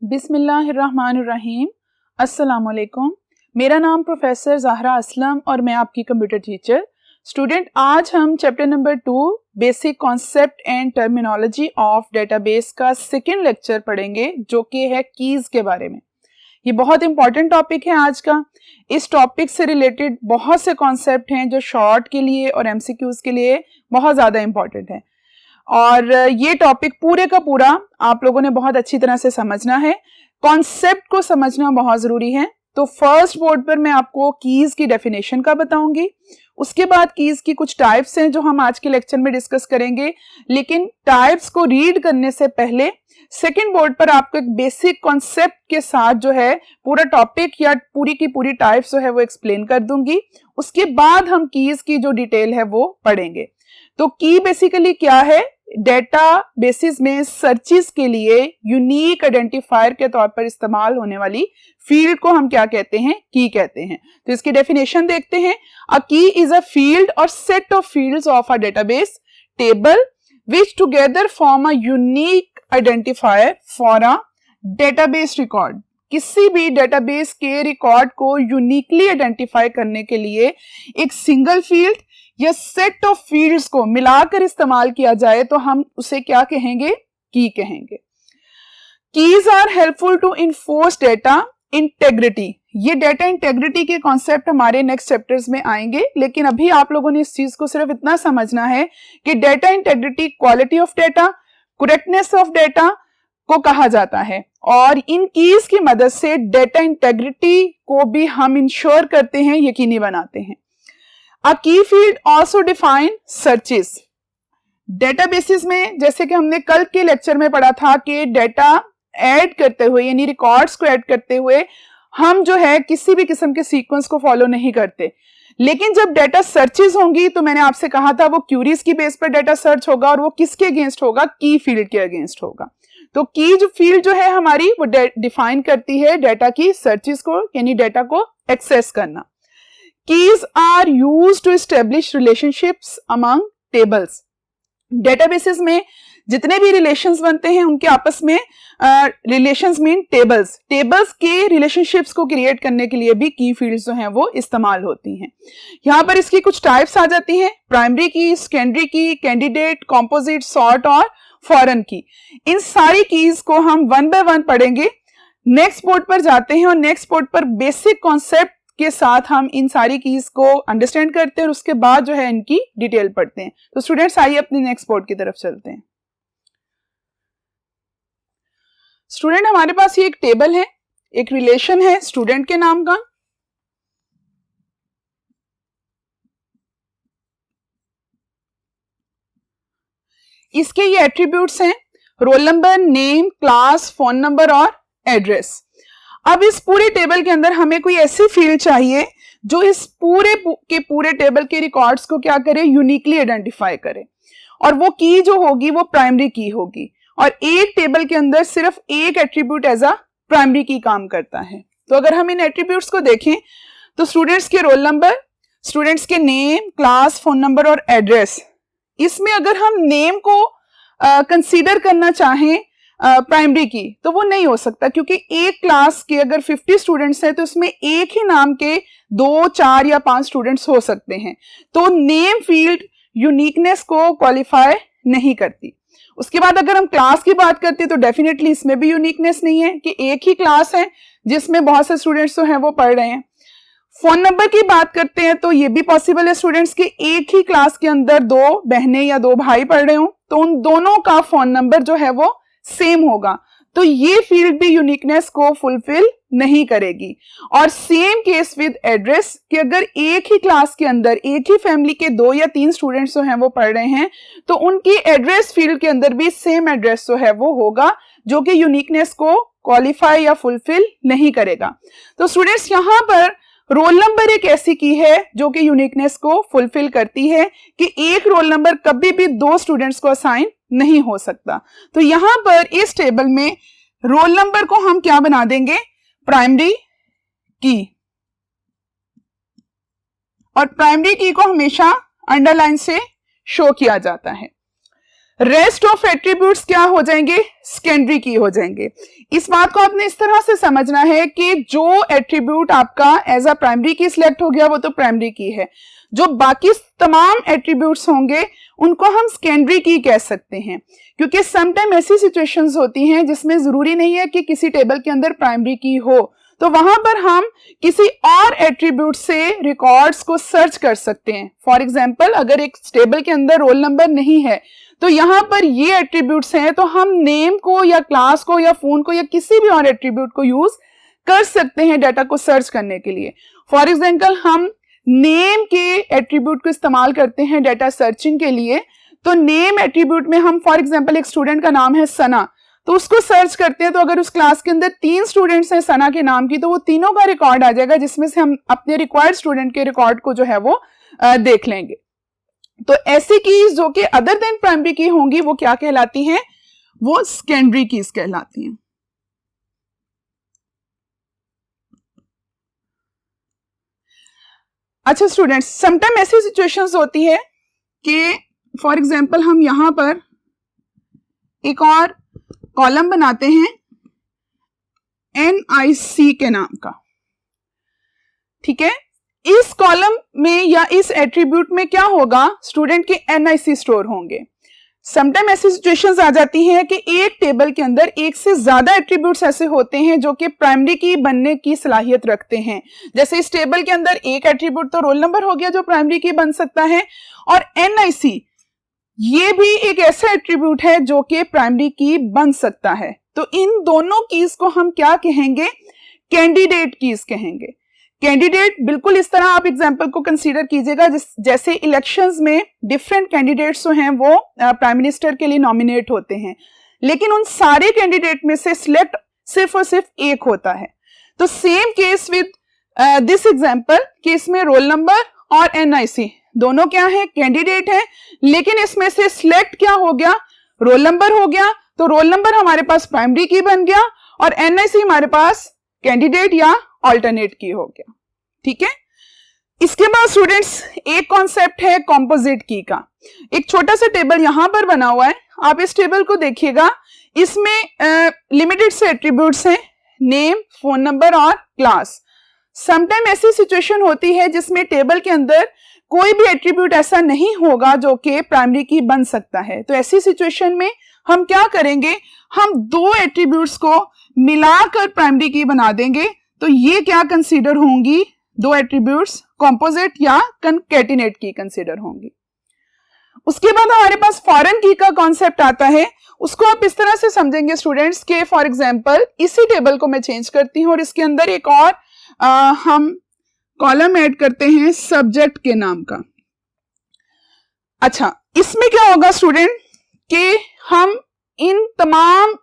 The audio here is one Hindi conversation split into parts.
बिस्मिल्लाहिर्रहमानिर्रहीम। अस्सलामुअलैकुम। मेरा नाम प्रोफेसर ज़हरा असलम और मैं आपकी कंप्यूटर टीचर। स्टूडेंट, आज हम chapter number 2 basic concept and terminology of database का सेकेंड लेक्चर पढ़ेंगे, जो कि है कीज़ के बारे में। ये बहुत इंपॉर्टेंट टॉपिक है आज का। इस टॉपिक से रिलेटेड बहुत से कॉन्सेप्ट हैं जो शॉर्ट के लिए और एमसीक्यूज़ के लिए बहुत ज़्यादा इंपॉर्टेंट है, और ये टॉपिक पूरे का पूरा आप लोगों ने बहुत अच्छी तरह से समझना है। कॉन्सेप्ट को समझना बहुत ज़रूरी है। तो फर्स्ट बोर्ड पर मैं आपको कीज़ की डेफिनेशन का बताऊंगी। उसके बाद कीज़ की कुछ टाइप्स हैं जो हम आज के लेक्चर में डिस्कस करेंगे, लेकिन टाइप्स को रीड करने से पहले सेकंड बोर्ड पर आपको एक बेसिक कॉन्सेप्ट के साथ जो है पूरा टॉपिक या पूरी की पूरी टाइप्स जो है वो एक्सप्लेन कर दूंगी। उसके बाद हम कीज़ की जो डिटेल है वो पढ़ेंगे। तो की बेसिकली क्या है? डेटा बेसिस में सर्चेस के लिए यूनिक आइडेंटिफायर के तौर पर इस्तेमाल होने वाली फील्ड को हम क्या कहते हैं? की कहते हैं। तो इसकी डेफिनेशन देखते हैं। अ की इज अ फील्ड और set of fields of a database table which together form a unique identifier for a database record। किसी भी डेटाबेस के रिकॉर्ड को यूनिकली आइडेंटिफाई करने के लिए एक सिंगल फील्ड या सेट ऑफ फील्ड्स को मिलाकर इस्तेमाल किया जाए तो हम उसे क्या कहेंगे? की कहेंगे। Keys are helpful to enforce data integrity. ये डेटा इंटेग्रिटी के कॉन्सेप्ट हमारे नेक्स्ट चैप्टर्स में आएंगे, लेकिन अभी आप लोगों ने इस चीज को सिर्फ इतना समझना है कि data integrity quality of data, correctness of data को कहा जाता है, और इन कीज की मदद से डेटा इंटेग्रिटी को भी हम इंश्योर करते हैं, यकीनी बनाते हैं। A key field also define searches। Databases में जैसे कि हमने कल के लेक्चर में पढ़ा था कि डेटा ऐड करते हुए यानी रिकॉर्ड्स को ऐड करते हुए हम जो है किसी भी किस्म के सीक्वेंस को फॉलो नहीं करते, लेकिन जब डेटा सर्चेस होंगी तो मैंने आपसे कहा था वो क्यूरीज की बेस पर डेटा सर्च होगा, और वो किसके अगेंस्ट होगा? की फील्ड के अगेंस्ट होगा। तो की जो फील्ड जो है हमारी वो डिफाइन करती है डेटा की सर्चेस को, यानी डेटा को एक्सेस करना। Keys are used to establish relationships among tables। Databases में जितने भी रिलेशंस बनते हैं उनके आपस में रिलेशंस मीन टेबल्स। टेबल्स के रिलेशनशिप्स को क्रिएट करने के लिए भी की फील्ड्स जो हैं वो इस्तेमाल होती हैं। यहाँ पर इसकी कुछ टाइप्स आ जाती हैं: प्राइमरी की, सेकेंडरी की, कैंडिडेट, कॉम्पोजिट, सॉर्ट और फॉरेन की। इन सारी कीज को हम वन बाय वन पढ़ेंगे। नेक्स्ट बोर्ड पर जाते हैं और नेक्स्ट बोर्ड पर बेसिक कॉन्सेप्ट के साथ हम इन सारी कीज को अंडरस्टैंड करते हैं और उसके बाद जो है इनकी डिटेल पढ़ते हैं। तो स्टूडेंट्स, आइए अपने नेक्स्ट बोर्ड की तरफ चलते हैं। स्टूडेंट, हमारे पास ये एक टेबल है, एक रिलेशन है स्टूडेंट के नाम का। इसके ये एट्रीब्यूट्स हैं: roll number, name, class, phone number और एड्रेस। अब इस पूरे टेबल के अंदर हमें कोई ऐसी फील्ड चाहिए जो इस पूरे टेबल के रिकॉर्ड्स को क्या करे? यूनिकली आइडेंटिफाई करे, और वो की जो होगी वो प्राइमरी की होगी, और एक टेबल के अंदर सिर्फ एक एट्रीब्यूट एज अ प्राइमरी की काम करता है। तो अगर हम इन एट्रीब्यूट्स को देखें तो स्टूडेंट्स के रोल नंबर, स्टूडेंट्स के नेम, क्लास, फोन नंबर और एड्रेस, इसमें अगर हम नेम को कंसीडर करना चाहें प्राइमरी की तो वो नहीं हो सकता, क्योंकि एक क्लास के अगर 50 स्टूडेंट्स हैं तो उसमें एक ही नाम के 2, 4 या 5 स्टूडेंट्स हो सकते हैं। तो नेम फील्ड यूनिकनेस को क्वालिफाई नहीं करती। उसके बाद अगर हम क्लास की बात करते हैं तो डेफिनेटली इसमें भी यूनिकनेस नहीं है कि एक ही क्लास है जिसमें बहुत से स्टूडेंट्स जो हैं वो पढ़ रहे हैं। फोन नंबर की बात करते हैं तो ये भी पॉसिबल है स्टूडेंट्स के एक ही क्लास के अंदर 2 बहनें या 2 भाई पढ़ रहे हो, तो उन दोनों का फोन नंबर जो है वो सेम होगा, तो ये फील्ड भी यूनिकनेस को फुलफिल नहीं करेगी। और सेम केस विद एड्रेस कि अगर एक ही क्लास के अंदर एक ही फैमिली के 2 या 3 स्टूडेंट्स जो हैं वो पढ़ रहे हैं तो उनकी एड्रेस फील्ड के अंदर भी सेम एड्रेस जो है वो होगा, जो कि यूनिकनेस को क्वालिफाई या फुलफिल नहीं करेगा। तो स्टूडेंट्स, यहाँ पर रोल नंबर एक ऐसी की है जो कि यूनिकनेस को फुलफिल करती है कि एक रोल नंबर कभी भी 2 स्टूडेंट्स को असाइन नहीं हो सकता। तो यहां पर इस टेबल में रोल नंबर को हम क्या बना देंगे? प्राइमरी की, और प्राइमरी की को हमेशा अंडरलाइन से शो किया जाता है। रेस्ट ऑफ एट्रीब्यूट्स क्या हो जाएंगे, सेकेंडरी की हो जाएंगे। इस बात को आपने इस तरह से समझना है कि जो एट्रीब्यूट आपका एज अ प्राइमरी की सिलेक्ट हो गया वो तो प्राइमरी की है, जो बाकी तमाम एट्रीब्यूट्स होंगे उनको हम सेकेंडरी की कह सकते हैं, क्योंकि समटाइम ऐसी सिचुएशंस होती हैं जिसमें जरूरी नहीं है कि किसी टेबल के अंदर प्राइमरी की हो, तो वहां पर हम किसी और एट्रीब्यूट से रिकॉर्ड्स को सर्च कर सकते हैं। फॉर एग्जांपल अगर एक टेबल के अंदर रोल नंबर नहीं है तो यहाँ पर ये एट्रीब्यूट्स हैं, तो हम नेम को या क्लास को या फोन को या किसी भी और एट्रीब्यूट को यूज कर सकते हैं डाटा को सर्च करने के लिए। फॉर एग्जांपल हम नेम के एट्रीब्यूट को इस्तेमाल करते हैं डाटा सर्चिंग के लिए, तो नेम एट्रीब्यूट में हम फॉर एग्जांपल एक स्टूडेंट का नाम है सना, तो उसको सर्च करते हैं, तो अगर उस क्लास के अंदर 3 स्टूडेंट्स हैं सना के नाम की, तो वो तीनों का रिकॉर्ड आ जाएगा, जिसमें से हम अपने रिक्वायर्ड स्टूडेंट के रिकॉर्ड को जो है वो देख लेंगे। तो ऐसी कीज जो कि अदर देन प्राइमरी की होंगी वो क्या कहलाती हैं, वो सेकेंडरी कीज कहलाती हैं। अच्छा स्टूडेंट्स, समटाइम ऐसी सिचुएशंस होती है कि फॉर एग्जांपल हम यहां पर एक और कॉलम बनाते हैं NIC के नाम का, ठीक है। इस कॉलम में या इस एट्रीब्यूट में क्या होगा, स्टूडेंट के NIC स्टोर होंगे। समटाइम ऐसी सिचुएशंस आ जाती हैं कि एक टेबल के अंदर एक से ज्यादा एट्रीब्यूट्स ऐसे होते हैं जो कि प्राइमरी की बनने की सलाहियत रखते हैं। जैसे इस टेबल के अंदर एक एट्रीब्यूट तो रोल नंबर हो गया जो प्राइमरी की बन सकता है, और NIC ये भी एक ऐसा एट्रीब्यूट है जो कि प्राइमरी की बन सकता है। तो इन दोनों कीज को हम क्या कहेंगे, कैंडिडेट कीज कहेंगे। कैंडिडेट बिल्कुल इस तरह आप एग्जांपल को कंसीडर कीजिएगा जैसे इलेक्शंस में डिफरेंट कैंडिडेट्स जो हैं वो प्राइम मिनिस्टर के लिए नॉमिनेट होते हैं, लेकिन उन सारे कैंडिडेट में से सिलेक्ट सिर्फ और सिर्फ एक होता है। तो same case with this example कि इसमें रोल नंबर और NIC दोनों क्या है, कैंडिडेट है, लेकिन इसमें से सिलेक्ट क्या हो गया, रोल नंबर हो गया। तो रोल नंबर हमारे पास प्राइमरी की बन गया और NIC हमारे पास कैंडिडेट या ऑल्टरनेट की हो गया, ठीक है। इसके बाद स्टूडेंट्स एक कॉन्सेप्ट है कंपोजिट की का। एक छोटा सा टेबल यहां पर बना हुआ है, आप इस टेबल को देखिएगा, इसमें लिमिटेड से एट्रीब्यूट्स हैं, नेम, फोन नंबर और क्लास। समटाइम ऐसी सिचुएशन होती है जिसमें टेबल के अंदर कोई भी एट्रीब्यूट ऐसा नहीं होगा जो कि प्राइमरी की बन सकता है। तो ऐसी सिचुएशन में हम क्या करेंगे, हम दो एट्रीब्यूट्स को मिलाकर प्राइमरी की बना देंगे। तो ये क्या कंसीडर होंगी, दो एट्रीब्यूट्स कंपोजिट या कंकैटिनेट की कंसीडर होंगी। उसके बाद हमारे पास फॉरेन की का कॉन्सेप्ट आता है। उसको आप इस तरह से समझेंगे स्टूडेंट्स के फॉर एग्जांपल इसी टेबल को मैं चेंज करती हूं और इसके अंदर एक और हम कॉलम ऐड करते हैं सब्जेक्ट के नाम का। अच्छा, इसमें क्या होगा स्टूडेंट कि हम इन तमाम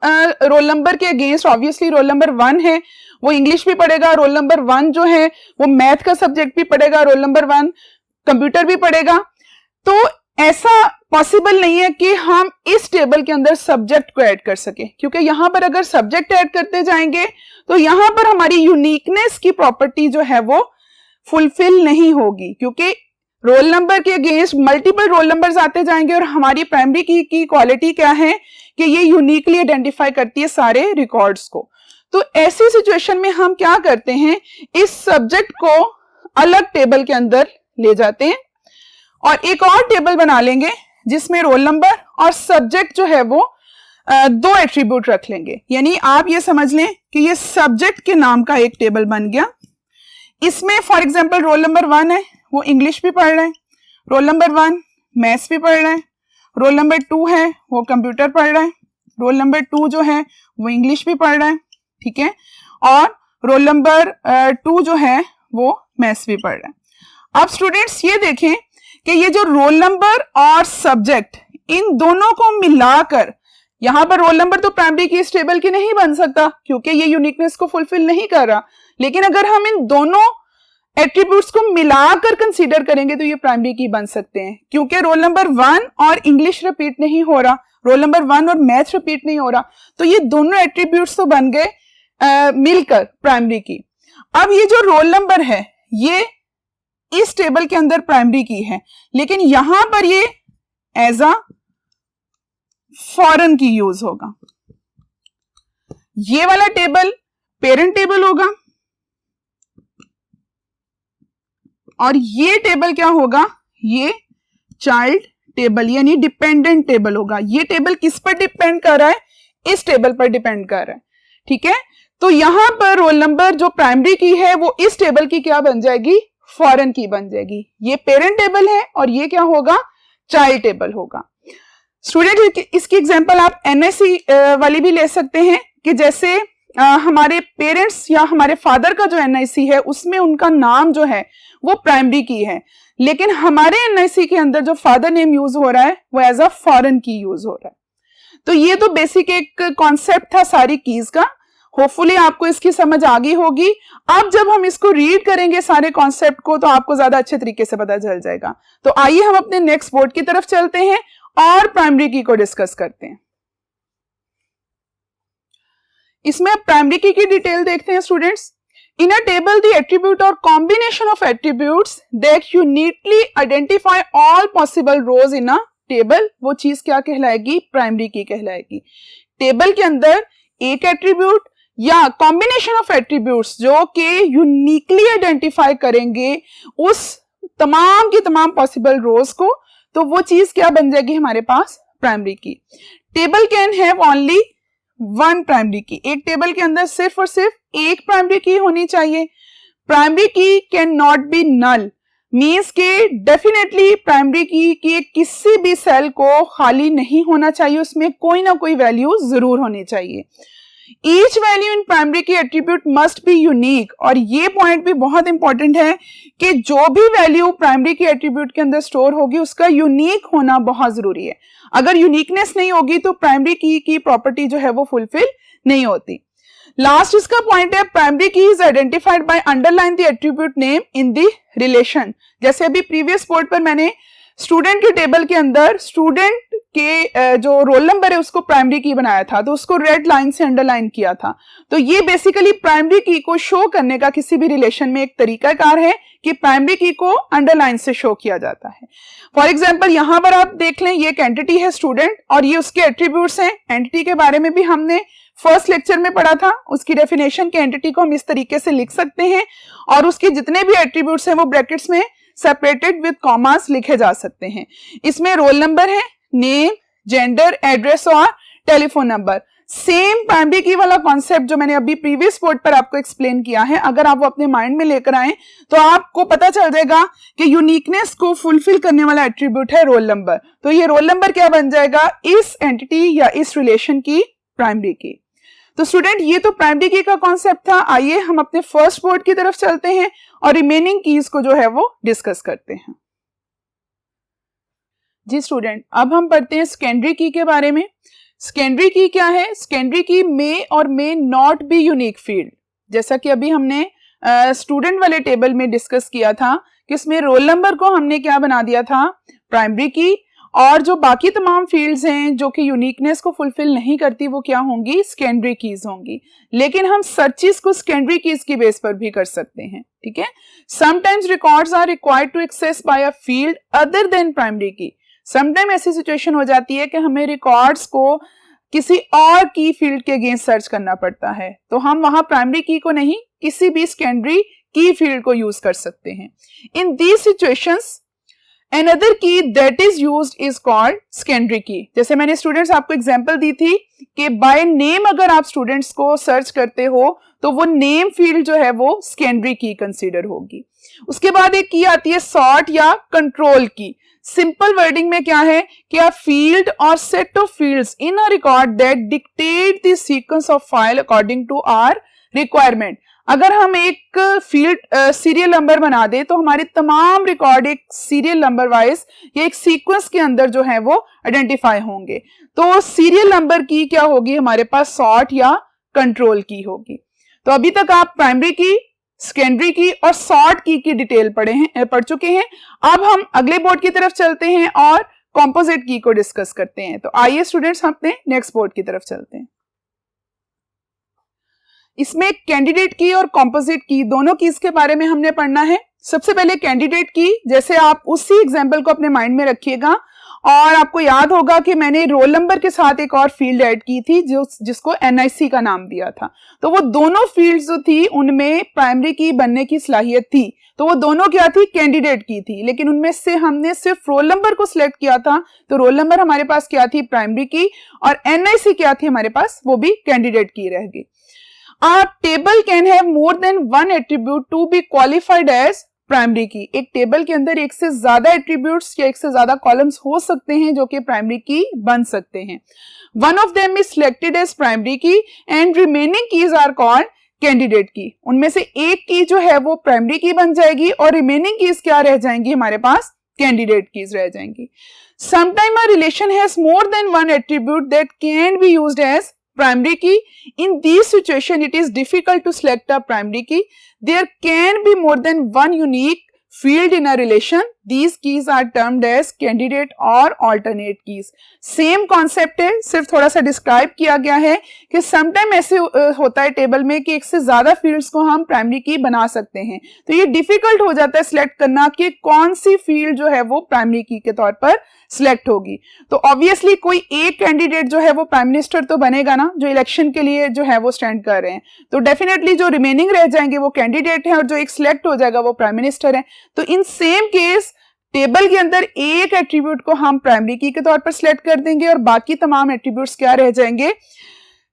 रोल नंबर के अगेंस्ट, ऑब्वियसली रोल नंबर 1 है वो इंग्लिश भी पढ़ेगा, रोल नंबर 1 जो है वो मैथ का सब्जेक्ट भी पढ़ेगा, रोल नंबर 1 कंप्यूटर भी पढ़ेगा। तो ऐसा पॉसिबल नहीं है कि हम इस टेबल के अंदर सब्जेक्ट को ऐड कर सके, क्योंकि यहां पर अगर सब्जेक्ट ऐड करते जाएंगे तो यहां पर हमारी यूनिकनेस की प्रॉपर्टी जो है वो फुलफिल नहीं होगी, क्योंकि रोल नंबर के अगेंस्ट मल्टीपल रोल नंबर्स आते जाएंगे और हमारी प्राइमरी की क्वालिटी क्या है कि ये यूनिकली आइडेंटिफाई करती है सारे रिकॉर्ड्स को। तो ऐसी सिचुएशन में हम क्या करते हैं, इस सब्जेक्ट को अलग टेबल के अंदर ले जाते हैं और एक और टेबल बना लेंगे जिसमें रोल नंबर और सब्जेक्ट जो है वो दो एट्रीब्यूट रख लेंगे। यानी आप ये समझ लें कि ये सब्जेक्ट के नाम का एक टेबल बन गया। इसमें फॉर एग्जांपल रोल नंबर 1 है वो इंग्लिश भी पढ़ रहा है, रोल नंबर 1 मैथ्स भी पढ़ रहा है, रोल नंबर 2 है वो कंप्यूटर पढ़ रहा है, रोल नंबर 2 जो है वो इंग्लिश भी पढ़ रहा है, ठीक है, और रोल नंबर 2 जो है वो मैथ्स भी पढ़ रहा है। अब स्टूडेंट्स ये देखें कि ये जो रोल नंबर और सब्जेक्ट इन दोनों को मिलाकर, यहां पर रोल नंबर तो प्राइमरी की इस टेबल की नहीं बन सकता क्योंकि ये यूनिकनेस को फुलफिल नहीं कर रहा, लेकिन अगर हम इन दोनों एट्रीब्यूट्स को मिलाकर कंसीडर करेंगे तो ये प्राइमरी की बन सकते हैं, क्योंकि रोल नंबर 1 और इंग्लिश रिपीट नहीं हो रहा, रोल नंबर 1 और मैथ्स रिपीट नहीं हो रहा, तो ये दोनों एट्रीब्यूट्स तो बन गए मिलकर प्राइमरी की। अब ये जो रोल नंबर है ये इस टेबल के अंदर प्राइमरी की है, लेकिन यहां पर ये एज अ फॉरेन की यूज होगा। ये वाला टेबल पेरेंट टेबल होगा और ये टेबल क्या होगा, ये चाइल्ड टेबल यानी डिपेंडेंट टेबल होगा। ये टेबल किस पर डिपेंड कर रहा है, इस टेबल पर डिपेंड कर रहा है, ठीक है। तो यहां पर रोल नंबर जो प्राइमरी की है वो इस टेबल की क्या बन जाएगी, फॉरेन की बन जाएगी। ये पेरेंट टेबल है और ये क्या होगा, चाइल्ड टेबल होगा। स्टूडेंट इसकी एग्जांपल आप एनआईसी वाली भी ले सकते हैं कि जैसे हमारे पेरेंट्स या हमारे फादर का जो एनआईसी है उसमें उनका नाम जो है वो प्राइमरी की है, लेकिन हमारे एनआईसी के अंदर जो फादर नेम यूज हो रहा है वो एज अ फॉरेन की यूज हो रहा है। तो ये तो बेसिक एक कॉन्सेप्ट था सारी कीज का, होपफुली आपको इसकी समझ आ गई होगी। अब जब हम इसको रीड करेंगे सारे कॉन्सेप्ट को तो आपको ज्यादा अच्छे तरीके से पता चल जाएगा। तो आइए हम अपने नेक्स्ट बोर्ड की तरफ चलते हैं और प्राइमरी की को डिस्कस करते हैं। इसमें अब प्राइमरी की डिटेल देखते हैं students. In a table the attribute or combination of attributes that you neatly identify all possible rows in a table, वो चीज क्या कहलाएगी, प्राइमरी की कहलाएगी। टेबल के अंदर एक एट्रीब्यूट या कॉम्बिनेशन ऑफ एट्रीब्यूट्स जो कि यूनिकली आइडेंटिफाई करेंगे उस तमाम की तमाम पॉसिबल रोज को, तो वो चीज क्या बन जाएगी हमारे पास, प्राइमरी की। Table can have only one primary की, एक टेबल के अंदर सिर्फ और सिर्फ एक प्राइमरी की होनी चाहिए। Primary key can not be null, means के डेफिनेटली प्राइमरी की कि किसी भी सेल को खाली नहीं होना चाहिए, उसमें कोई ना कोई वैल्यू जरूर होनी चाहिए। ईच वैल्यू इन प्राइमरी की एट्रीब्यूट मस्ट बी यूनिक, और ये पॉइंट भी बहुत इंपॉर्टेंट है कि जो भी वैल्यू प्राइमरी की एट्रीब्यूट के अंदर स्टोर होगी उसका यूनिक होना बहुत जरूरी है। अगर यूनिकनेस नहीं होगी तो प्राइमरी की प्रॉपर्टी जो है वो फुलफिल नहीं होती। लास्ट इसका पॉइंट है, प्राइमरी की is identified by underline the attribute name in the relation. जैसे अभी प्रीवियस बोर्ड पर मैंने स्टूडेंट के टेबल के अंदर स्टूडेंट के जो रोल नंबर है उसको प्राइमरी की बनाया था, तो उसको रेड लाइन से अंडरलाइन किया था। तो ये बेसिकली प्राइमरी की को शो करने का किसी भी रिलेशन में एक तरीकाकार है कि प्राइमरी की को अंडरलाइन से शो किया जाता है। फॉर एग्जांपल यहां पर आप देख लें, ये एक एंटिटी है स्टूडेंट और ये उसके एट्रीब्यूट्स हैं। एंटिटी के बारे में भी हमने फर्स्ट लेक्चर में पढ़ा था, उसकी डेफिनेशन के एंटिटी को हम इस तरीके से लिख सकते हैं और उसके जितने भी एट्रीब्यूट्स हैं वो ब्रैकेट्स में सेपरेटेड विद कॉमास लिखे जा सकते हैं। इसमें रोल नंबर है, नेम, जेंडर, एड्रेस और टेलीफोन नंबर। सेम प्राइमरी की वाला कॉन्सेप्ट जो मैंने अभी प्रीवियस बोर्ड पर आपको एक्सप्लेन किया है, अगर आप वो अपने माइंड में लेकर आए तो आपको पता चल जाएगा कि यूनिकनेस को फुलफिल करने वाला एट्रीब्यूट है रोल नंबर। तो ये रोल नंबर क्या बन जाएगा, इस एंटिटी या इस रिलेशन की प्राइमरी की। तो स्टूडेंट ये तो प्राइमरी की का कॉन्सेप्ट था। आइए हम अपने फर्स्ट बोर्ड की तरफ चलते हैं और रिमेनिंग कीज को जो है वो डिस्कस करते हैं। जी स्टूडेंट, अब हम पढ़ते हैं सेकेंडरी की के बारे में। सेकेंडरी की क्या है, सेकेंडरी की मे और may not be unique field. जैसा कि अभी हमने स्टूडेंट वाले टेबल में डिस्कस किया था कि इसमें रोल नंबर को हमने क्या बना दिया था, प्राइमरी की, और जो बाकी तमाम फील्ड्स हैं जो कि यूनिकनेस को फुलफिल नहीं करती वो क्या होंगी, सेकेंडरी कीज होंगी। लेकिन हम सर्चेस को सेकेंडरी कीज की बेस पर भी कर सकते हैं, ठीक है। Sometimes records are required to access by a field other than primary key. Sometime ऐसी सिचुएशन हो जाती है कि हमें रिकॉर्ड्स को किसी और की फील्ड के अगेंस्ट सर्च करना पड़ता है, तो हम वहां प्राइमरी की को नहीं किसी भी सेकेंडरी की फील्ड को यूज कर सकते हैं। In these situations another key that is used is called secondary key। जैसे मैंने स्टूडेंट्स आपको एग्जांपल दी थी कि बाय नेम अगर आप स्टूडेंट्स को सर्च करते हो तो वो नेम फील्ड जो है वो सेकेंडरी की कंसीडर होगी। उसके बाद एक की आती है सॉर्ट या कंट्रोल की। सिंपल वर्डिंग में क्या है कि अ फील्ड और set of fields in a record that dictate the sequence of file according to our requirement. अगर हम एक फील्ड सीरियल नंबर बना दे तो हमारे तमाम रिकॉर्ड एक सीरियल नंबर वाइज या एक सीक्वेंस के अंदर जो है वो आइडेंटिफाई होंगे। तो सीरियल नंबर की क्या होगी हमारे पास, सॉर्ट या कंट्रोल की होगी। तो अभी तक आप प्राइमरी की, सेकेंडरी की और सॉर्ट की डिटेल पढ़ चुके हैं। अब हम अगले बोर्ड की तरफ चलते हैं और कॉम्पोजिट की को डिस्कस करते हैं। तो आइए स्टूडेंट्स हम अपने नेक्स्ट बोर्ड की तरफ चलते हैं। इसमें कैंडिडेट की और कॉम्पोजिट की दोनों कीज के बारे में हमने पढ़ना है। सबसे पहले कैंडिडेट की, जैसे आप उसी एग्जांपल को अपने माइंड में रखिएगा और आपको याद होगा कि मैंने रोल नंबर के साथ एक और फील्ड ऐड की थी जिसको NIC का नाम दिया था। तो वो दोनों फील्ड्स जो थी उनमें प्राइमरी की बनने की सलाहियत थी, तो वो दोनों क्या थी, कैंडिडेट की थी, लेकिन उनमें से हमने सिर्फ रोल नंबर को सिलेक्ट किया था, तो रोल नंबर हमारे पास क्या थी, प्राइमरी की, और NIC क्या थी हमारे पास, वो भी कैंडिडेट की रह गई। A table can have more than one attribute to be qualified as primary की। एक टेबल के अंदर एक से ज्यादा एट्रीब्यूट्स या एक से ज्यादा कॉलम्स हो सकते हैं जो कि प्राइमरी की बन सकते हैं। One of them is selected as primary key and remaining keys are called candidate key. उनमें से एक की जो है वो प्राइमरी की बन जाएगी और रिमेनिंग कीज क्या रह जाएंगी हमारे पास, कैंडिडेट कीज रह जाएंगी। Sometime a relation has more than one attribute that can be used as primary key. In this situation, it is difficult to select a primary key. There can be more than one unique field in a relation. These keys are termed as candidate or alternate keys. Same concept है, सिर्फ थोड़ा सा डिस्क्राइब किया गया है कि समटाइम ऐसे होता है टेबल में कि एक से ज्यादा फील्ड्स को हम प्राइमरी की बना सकते हैं, तो ये डिफिकल्ट हो जाता है सिलेक्ट करना कि कौन सी फील्ड जो है वो प्राइमरी की के तौर पर सिलेक्ट होगी। तो ऑब्वियसली कोई एक कैंडिडेट जो है वो प्राइम मिनिस्टर तो बनेगा ना, जो इलेक्शन के लिए जो है वो स्टैंड कर रहे हैं, तो डेफिनेटली जो रिमेनिंग रह जाएंगे वो कैंडिडेट है और जो एक सिलेक्ट हो जाएगा वो प्राइम मिनिस्टर है। तो इन सेम केस टेबल के अंदर एक एट्रीब्यूट को हम प्राइमरी की के तौर पर सिलेक्ट कर देंगे और बाकी तमाम एट्रीब्यूट्स क्या रह जाएंगे,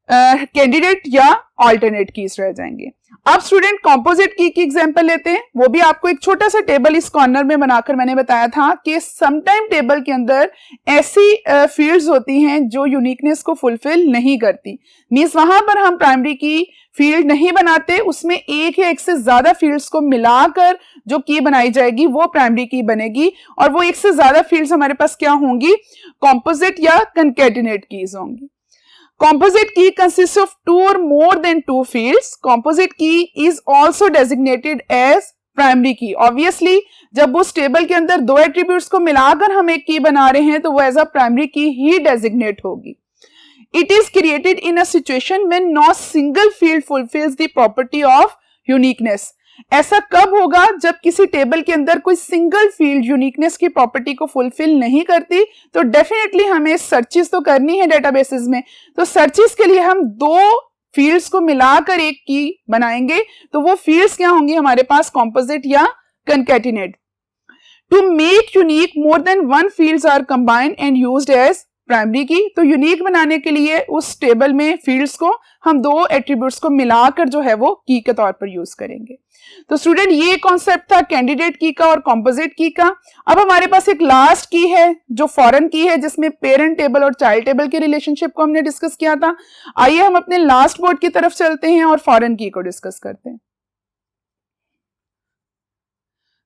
कैंडिडेट या अल्टरनेट कीज रह जाएंगे। अब स्टूडेंट कंपोजिट की एग्जांपल लेते हैं, वो भी आपको एक छोटा सा टेबल इस कॉर्नर में बनाकर मैंने बताया था कि समटाइम टेबल के अंदर ऐसी फील्ड्स होती हैं जो यूनिकनेस को फुलफिल नहीं करती, मींस वहां पर हम प्राइमरी की फील्ड नहीं बनाते, उसमें एक या एक से ज्यादा फील्ड्स को मिलाकर जो की बनाई जाएगी वो प्राइमरी की बनेगी, और वो एक से ज्यादा फील्ड्स हमारे पास क्या होंगी, कंपोजिट या कंकैटिनेट कीज होंगी। Composite key consists of two or more than two fields. Composite key is also designated as primary key. Obviously, जब उस टेबल के अंदर दो एट्रीब्यूट्स को मिलाकर हम एक की बना रहे हैं तो वो एज अ प्राइमरी की ही डेजिग्नेट होगी। It is created in a situation when no single field fulfills the property of uniqueness. ऐसा कब होगा, जब किसी टेबल के अंदर कोई सिंगल फील्ड यूनिकनेस की प्रॉपर्टी को फुलफिल नहीं करती, तो डेफिनेटली हमें सर्चेस तो करनी है डेटाबेसेस में, तो सर्चेस के लिए हम दो फील्ड्स को मिलाकर एक की बनाएंगे, तो वो फील्ड्स क्या होंगी हमारे पास, कंपोजिट या concatenate. To make unique more than one fields are combined and used as primary key. तो यूनिक बनाने के लिए उस टेबल में फील्ड्स को हम दो एट्रीब्यूट्स को मिलाकर जो है वो की के तौर पर यूज करेंगे। तो स्टूडेंट ये कॉन्सेप्ट था कैंडिडेट की का और कंपोजिट की का। अब हमारे पास एक लास्ट की है जो फॉरेन की है, जिसमें पेरेंट टेबल और चाइल्ड टेबल के रिलेशनशिप को हमने डिस्कस किया था। आइए हम अपने लास्ट बोर्ड की तरफ चलते हैं और फॉरेन की को डिस्कस करते हैं।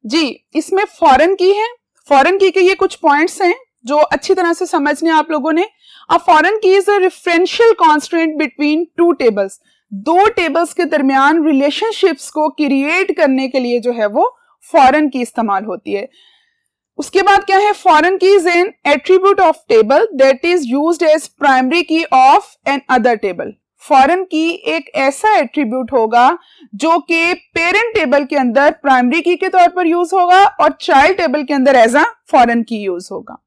जी, इसमें फॉरेन की है, फॉरेन की के ये कुछ पॉइंट्स हैं जो अच्छी तरह से समझने आप लोगों ने। A foreign key is a referential constant between two tables. दो टेबल्स के दरमियान रिलेशनशिप्स को क्रिएट करने के लिए जो है वो फॉरेन की इस्तेमाल होती है। उसके बाद क्या है, foreign key is an attribute of table that is used as primary key of another table. Foreign key एक ऐसा एट्रीब्यूट होगा जो कि पेरेंट टेबल के अंदर प्राइमरी की के तौर पर यूज होगा और चाइल्ड टेबल के अंदर एज अ फॉरेन की यूज होगा।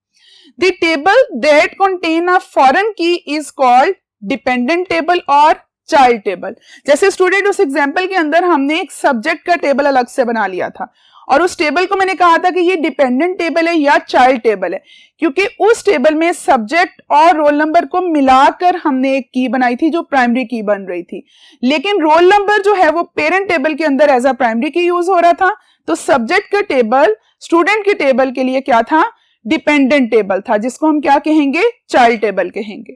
The table that contain a foreign key is called dependent table और child table। जैसे स्टूडेंट उस एग्जाम्पल के अंदर हमने एक सब्जेक्ट का टेबल अलग से बना लिया था और उस टेबल को मैंने कहा था कि ये डिपेंडेंट टेबल है या चाइल्ड टेबल है, क्योंकि उस टेबल में सब्जेक्ट और रोल नंबर को मिलाकर हमने एक की बनाई थी जो प्राइमरी की बन रही थी, लेकिन रोल नंबर जो है वो पेरेंट टेबल के अंदर एज अ प्राइमरी की यूज हो रहा था, तो सब्जेक्ट का टेबल स्टूडेंट के टेबल के लिए क्या था, डिपेंडेंट टेबल था, जिसको हम क्या कहेंगे, चाइल्ड टेबल कहेंगे।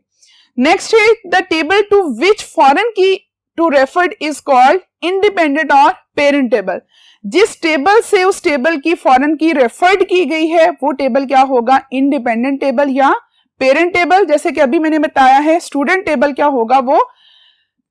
नेक्स्ट है the table to which foreign key to referred is called independent और पेरेंट टेबल। जिस टेबल से उस टेबल की फॉरेन की रेफर्ड की गई है वो टेबल क्या होगा, इंडिपेंडेंट टेबल या पेरेंट टेबल। जैसे कि अभी मैंने बताया है स्टूडेंट टेबल क्या होगा, वो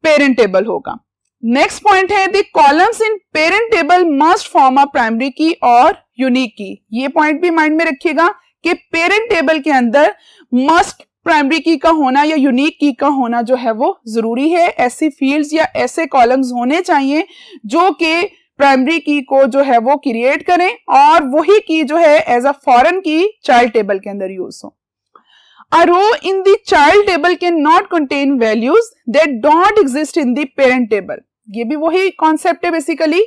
पेरेंट टेबल होगा। नेक्स्ट पॉइंट है the columns in parent table must form a primary की और यूनिक की। ये पॉइंट भी माइंड में रखिएगा कि पेरेंट टेबल के अंदर मस्ट प्राइमरी की का होना या यूनिक की का होना जो है वो जरूरी है। ऐसी फील्ड्स या ऐसे कॉलम्स होने चाहिए जो कि प्राइमरी की को जो है वो क्रिएट करें और वही की जो है एज अ फॉरेन की चाइल्ड टेबल के अंदर यूज हो। A row in the child table cannot contain values that don't exist in the parent table. ये भी वही कॉन्सेप्ट है बेसिकली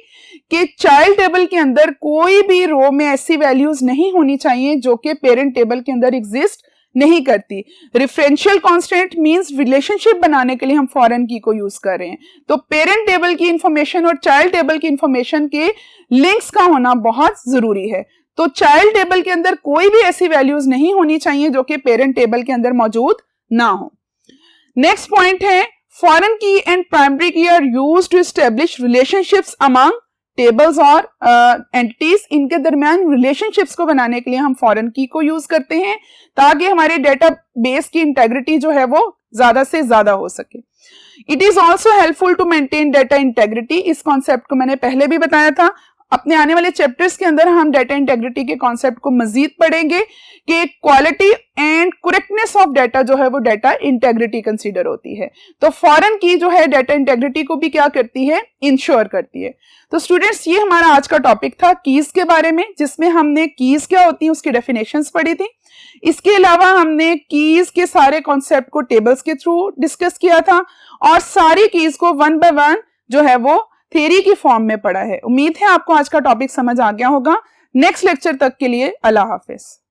कि चाइल्ड टेबल के अंदर कोई भी रो में ऐसी वैल्यूज नहीं होनी चाहिए जो कि पेरेंट टेबल के अंदर एग्जिस्ट नहीं करती। रेफरेंशियल कांस्टेंट मींस रिलेशनशिप बनाने के लिए हम फॉरेन की को यूज कर रहे हैं। तो पेरेंट टेबल की इंफॉर्मेशन और चाइल्ड टेबल की इंफॉर्मेशन के लिंक्स का होना बहुत जरूरी है। तो चाइल्ड टेबल के अंदर कोई भी ऐसी वैल्यूज नहीं होनी चाहिए जो कि पेरेंट टेबल के अंदर मौजूद ना हो। नेक्स्ट पॉइंट है foreign key and primary key are used to establish relationships among tables और एंटिटीज। इनके दरमियान रिलेशनशिप्स को बनाने के लिए हम फॉरेन की को यूज करते हैं ताकि हमारे डेटा बेस की इंटेग्रिटी जो है वो ज्यादा से ज्यादा हो सके। It is also helpful to maintain data integrity. इस कॉन्सेप्ट को मैंने पहले भी बताया था। अपने आने वाले चैप्टर्स के अंदर हम डेटा इंटेग्रिटी के कॉन्सेप्ट को मजीद पढ़ेंगे कि quality and correctness of data जो है वो डेटा इंटेग्रिटी कंसीडर होती है। तो फॉरेन की जो है डेटा इंटेग्रिटी को भी क्या करती है, इंश्योर करती है। तो स्टूडेंट्स ये हमारा आज का टॉपिक था कीज के बारे में, जिसमें हमने कीज क्या होती है उसकी डेफिनेशंस पढ़ी थी। इसके अलावा हमने कीज के सारे कॉन्सेप्ट को टेबल्स के थ्रू डिस्कस किया था और सारी कीज को वन बाय वन जो है वो थ्योरी की फॉर्म में पढ़ा है। उम्मीद है आपको आज का टॉपिक समझ आ गया होगा। नेक्स्ट लेक्चर तक के लिए अल्लाह हाफिज।